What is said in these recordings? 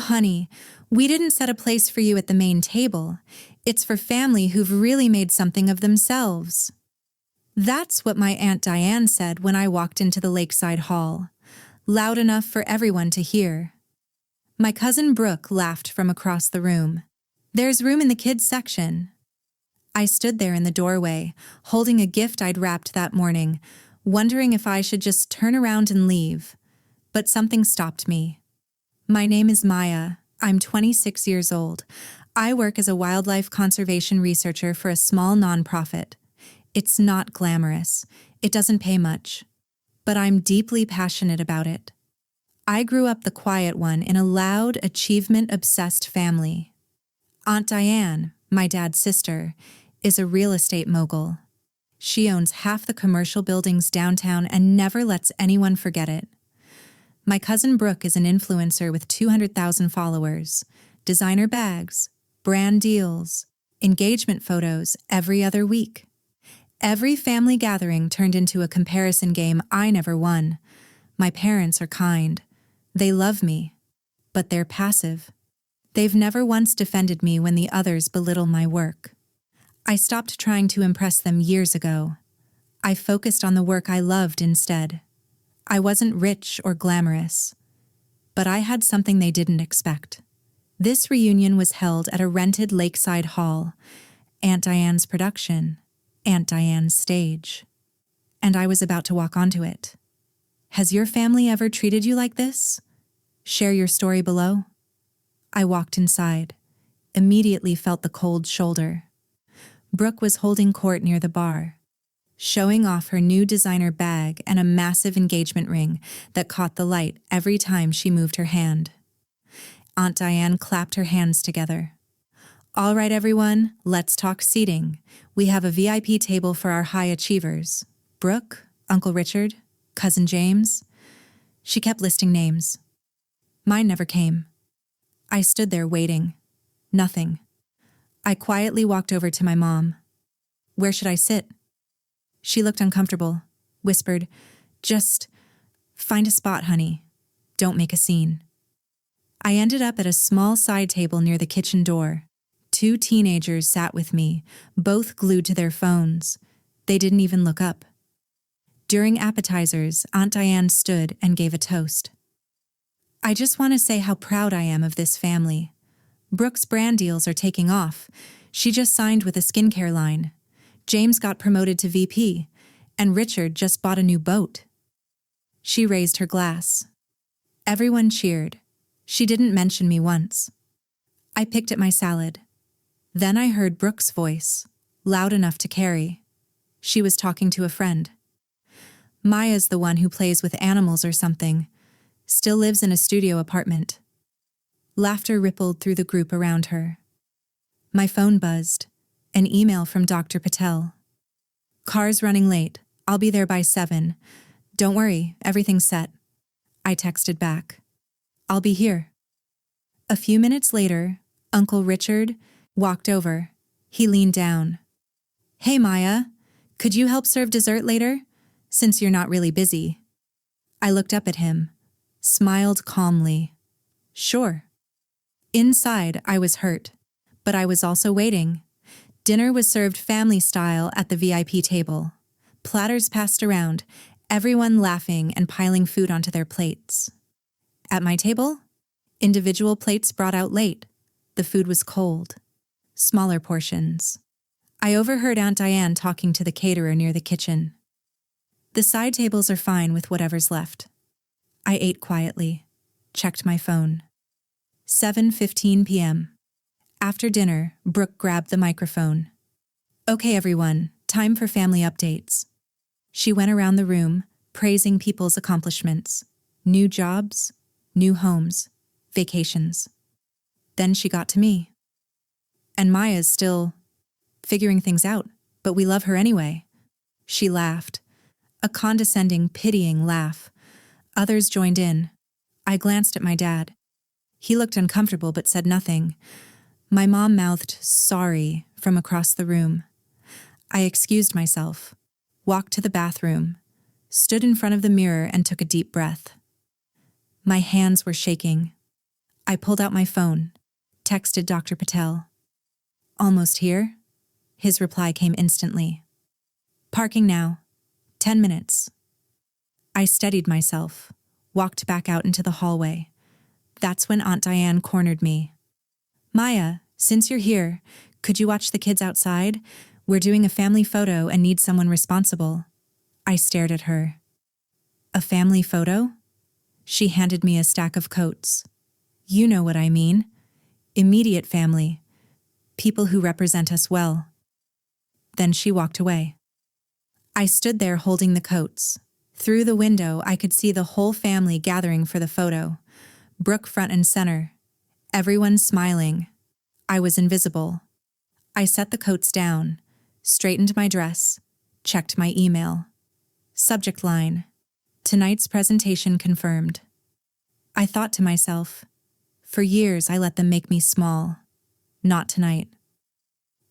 honey, we didn't set a place for you at the main table. It's for family who've really made something of themselves. That's what my Aunt Diane said when I walked into the lakeside hall, loud enough for everyone to hear. My cousin Brooke laughed from across the room. There's room in the kids' section. I stood there in the doorway, holding a gift I'd wrapped that morning, wondering if I should just turn around and leave. But something stopped me. My name is Maya. I'm 26 years old. I work as a wildlife conservation researcher for a small nonprofit. It's not glamorous. It doesn't pay much. But I'm deeply passionate about it. I grew up the quiet one in a loud, achievement-obsessed family. Aunt Diane, my dad's sister, is a real estate mogul. She owns half the commercial buildings downtown and never lets anyone forget it. My cousin Brooke is an influencer with 200,000 followers, designer bags, brand deals, engagement photos every other week. Every family gathering turned into a comparison game I never won. My parents are kind. They love me, but they're passive. They've never once defended me when the others belittle my work. I stopped trying to impress them years ago. I focused on the work I loved instead. I wasn't rich or glamorous, but I had something they didn't expect. This reunion was held at a rented lakeside hall, Aunt Diane's production, Aunt Diane's stage. And I was about to walk onto it. Has your family ever treated you like this? Share your story below. I walked inside, immediately felt the cold shoulder. Brooke was holding court near the bar, showing off her new designer bag and a massive engagement ring that caught the light every time she moved her hand. Aunt Diane clapped her hands together. All right, everyone, let's talk seating. We have a VIP table for our high achievers. Brooke, Uncle Richard, Cousin James. She kept listing names. Mine never came. I stood there waiting. Nothing. I quietly walked over to my mom. Where should I sit? She looked uncomfortable, whispered, Just find a spot, honey. Don't make a scene. I ended up at a small side table near the kitchen door. 2 teenagers sat with me, both glued to their phones. They didn't even look up. During appetizers, Aunt Diane stood and gave a toast. I just want to say how proud I am of this family. Brooke's brand deals are taking off. She just signed with a skincare line. James got promoted to VP, and Richard just bought a new boat. She raised her glass. Everyone cheered. She didn't mention me once. I picked at my salad. Then I heard Brooke's voice, loud enough to carry. She was talking to a friend. Maya's the one who plays with animals or something. Still lives in a studio apartment. Laughter rippled through the group around her. My phone buzzed. An email from Dr. Patel. Car's running late. I'll be there by 7. Don't worry, everything's set. I texted back. I'll be here. A few minutes later, Uncle Richard walked over. He leaned down. Hey, Maya, could you help serve dessert later? Since you're not really busy. I looked up at him, smiled calmly. Sure. Inside, I was hurt, but I was also waiting. Dinner was served family style at the VIP table. Platters passed around, everyone laughing and piling food onto their plates. At my table, individual plates brought out late. The food was cold. Smaller portions. I overheard Aunt Diane talking to the caterer near the kitchen. The side tables are fine with whatever's left. I ate quietly, checked my phone. 7:15 p.m. After dinner, Brooke grabbed the microphone. Okay, everyone, time for family updates. She went around the room, praising people's accomplishments. New jobs, new homes, vacations. Then she got to me. And Maya's still figuring things out, but we love her anyway. She laughed. A condescending, pitying laugh. Others joined in. I glanced at my dad. He looked uncomfortable but said nothing. My mom mouthed, sorry, from across the room. I excused myself, walked to the bathroom, stood in front of the mirror and took a deep breath. My hands were shaking. I pulled out my phone, texted Dr. Patel. Almost here? His reply came instantly. Parking now. 10 minutes. I steadied myself, walked back out into the hallway. That's when Aunt Diane cornered me. Maya, since you're here, could you watch the kids outside? We're doing a family photo and need someone responsible. I stared at her. A family photo? She handed me a stack of coats. You know what I mean. Immediate family. People who represent us well. Then she walked away. I stood there holding the coats. Through the window, I could see the whole family gathering for the photo. Brooke front and center. Everyone smiling. I was invisible. I set the coats down, straightened my dress, checked my email. Subject line: tonight's presentation confirmed. I thought to myself, for years I let them make me small. Not tonight.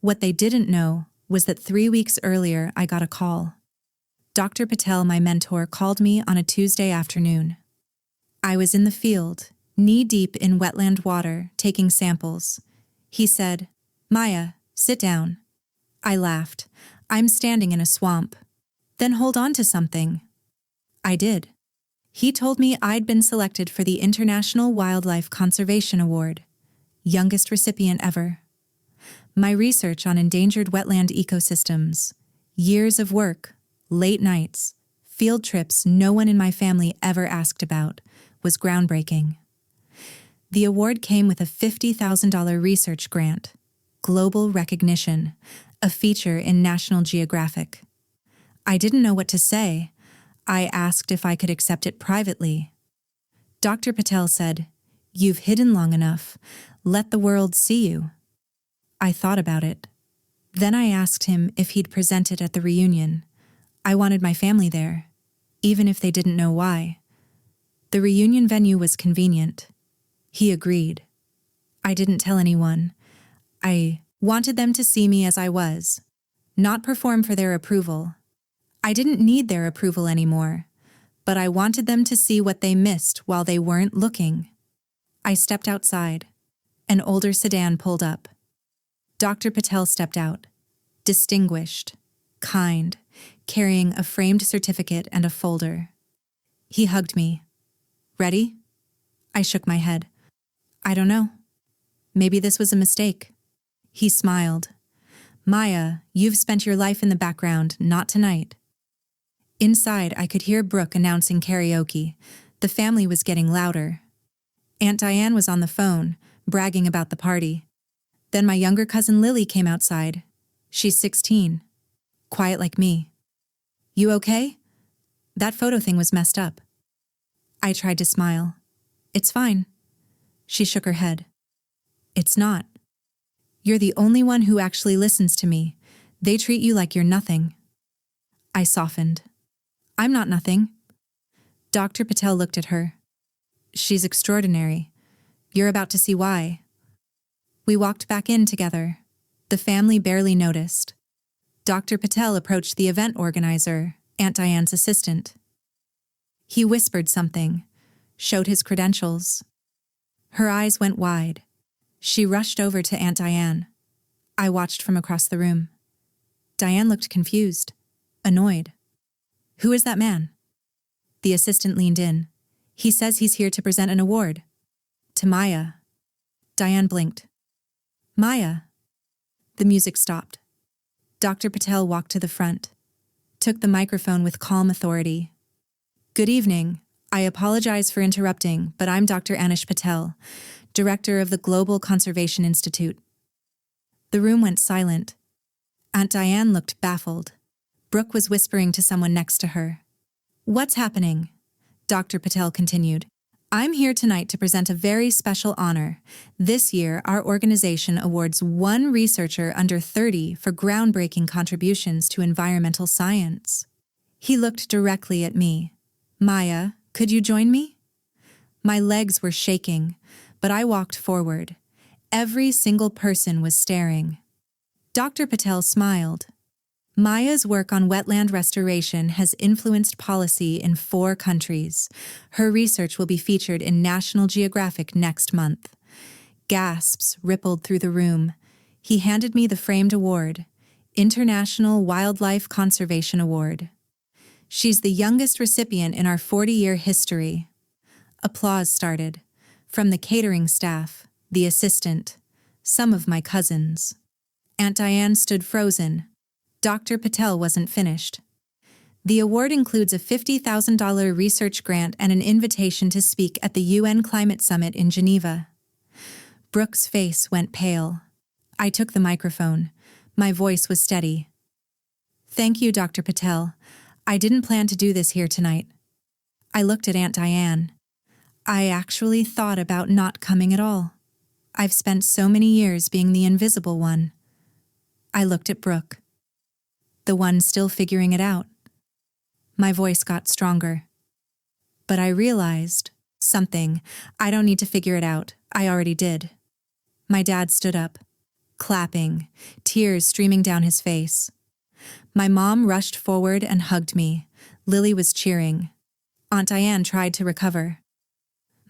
What they didn't know was that 3 weeks earlier I got a call. Dr. Patel, my mentor, called me on a Tuesday afternoon. I was in the field, knee-deep in wetland water, taking samples. He said, Maya, sit down. I laughed. I'm standing in a swamp. Then hold on to something. I did. He told me I'd been selected for the International Wildlife Conservation Award, youngest recipient ever. My research on endangered wetland ecosystems, years of work, late nights, field trips no one in my family ever asked about, was groundbreaking. The award came with a $50,000 research grant, global recognition, a feature in National Geographic. I didn't know what to say. I asked if I could accept it privately. Dr. Patel said, You've hidden long enough. Let the world see you. I thought about it. Then I asked him if he'd present it at the reunion. I wanted my family there, even if they didn't know why. The reunion venue was convenient. He agreed. I didn't tell anyone. I wanted them to see me as I was, not perform for their approval. I didn't need their approval anymore, but I wanted them to see what they missed while they weren't looking. I stepped outside. An older sedan pulled up. Dr. Patel stepped out, distinguished, kind, carrying a framed certificate and a folder. He hugged me. Ready? I shook my head. I don't know. Maybe this was a mistake. He smiled. Maya, you've spent your life in the background, not tonight. Inside, I could hear Brooke announcing karaoke. The family was getting louder. Aunt Diane was on the phone, bragging about the party. Then my younger cousin Lily came outside. She's 16. Quiet like me. You okay? That photo thing was messed up. I tried to smile. It's fine. She shook her head. It's not. You're the only one who actually listens to me. They treat you like you're nothing. I softened. I'm not nothing. Dr. Patel looked at her. She's extraordinary. You're about to see why. We walked back in together. The family barely noticed. Dr. Patel approached the event organizer, Aunt Diane's assistant. He whispered something, showed his credentials. Her eyes went wide. She rushed over to Aunt Diane. I watched from across the room. Diane looked confused, annoyed. Who is that man? The assistant leaned in. He says he's here to present an award. To Maya. Diane blinked. Maya. The music stopped. Dr. Patel walked to the front, took the microphone with calm authority. Good evening. I apologize for interrupting, but I'm Dr. Anish Patel, director of the Global Conservation Institute. The room went silent. Aunt Diane looked baffled. Brooke was whispering to someone next to her. What's happening? Dr. Patel continued. I'm here tonight to present a very special honor. This year, our organization awards one researcher under 30 for groundbreaking contributions to environmental science. He looked directly at me. Maya, could you join me? My legs were shaking, but I walked forward. Every single person was staring. Dr. Patel smiled. Maya's work on wetland restoration has influenced policy in 4 countries. Her research will be featured in National Geographic next month. Gasps rippled through the room. He handed me the framed award, International Wildlife Conservation Award. She's the youngest recipient in our 40-year history. Applause started, from the catering staff, the assistant, some of my cousins. Aunt Diane stood frozen. Dr. Patel wasn't finished. The award includes a $50,000 research grant and an invitation to speak at the UN Climate Summit in Geneva. Brooke's face went pale. I took the microphone. My voice was steady. Thank you, Dr. Patel. I didn't plan to do this here tonight. I looked at Aunt Diane. I actually thought about not coming at all. I've spent so many years being the invisible one. I looked at Brooke. The one still figuring it out. My voice got stronger. But I realized something. I don't need to figure it out. I already did. My dad stood up, clapping, tears streaming down his face. My mom rushed forward and hugged me. Lily was cheering. Aunt Diane tried to recover.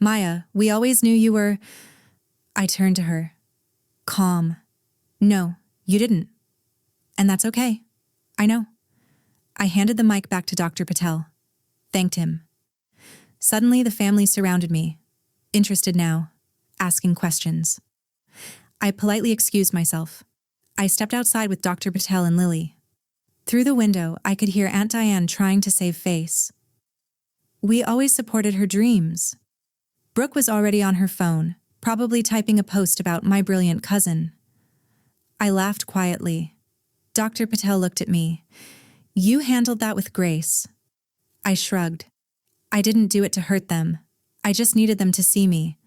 Maya, we always knew you were... I turned to her. Calm. No, you didn't. And that's okay. I know. I handed the mic back to Dr. Patel. Thanked him. Suddenly the family surrounded me, interested now, asking questions. I politely excused myself. I stepped outside with Dr. Patel and Lily. Through the window, I could hear Aunt Diane trying to save face. We always supported her dreams. Brooke was already on her phone, probably typing a post about my brilliant cousin. I laughed quietly. Dr. Patel looked at me. You handled that with grace. I shrugged. I didn't do it to hurt them. I just needed them to see me.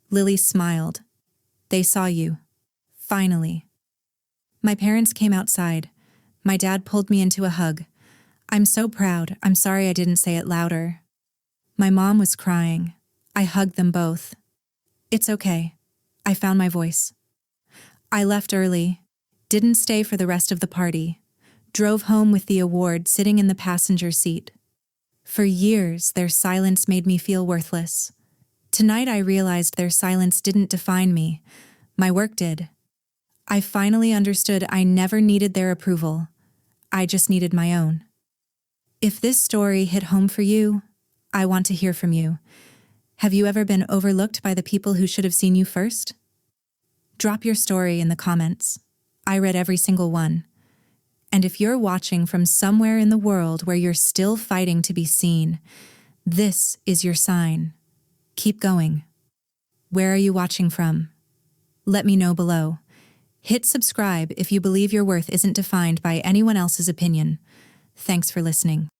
Lily smiled. They saw you. Finally. My parents came outside. My dad pulled me into a hug. I'm so proud. I'm sorry I didn't say it louder. My mom was crying. I hugged them both. It's okay. I found my voice. I left early. Didn't stay for the rest of the party. Drove home with the award sitting in the passenger seat. For years, their silence made me feel worthless. Tonight I realized their silence didn't define me. My work did. I finally understood I never needed their approval. I just needed my own. If this story hit home for you, I want to hear from you. Have you ever been overlooked by the people who should have seen you first? Drop your story in the comments. I read every single one. And if you're watching from somewhere in the world where you're still fighting to be seen, this is your sign. Keep going. Where are you watching from? Let me know below. Hit subscribe if you believe your worth isn't defined by anyone else's opinion. Thanks for listening.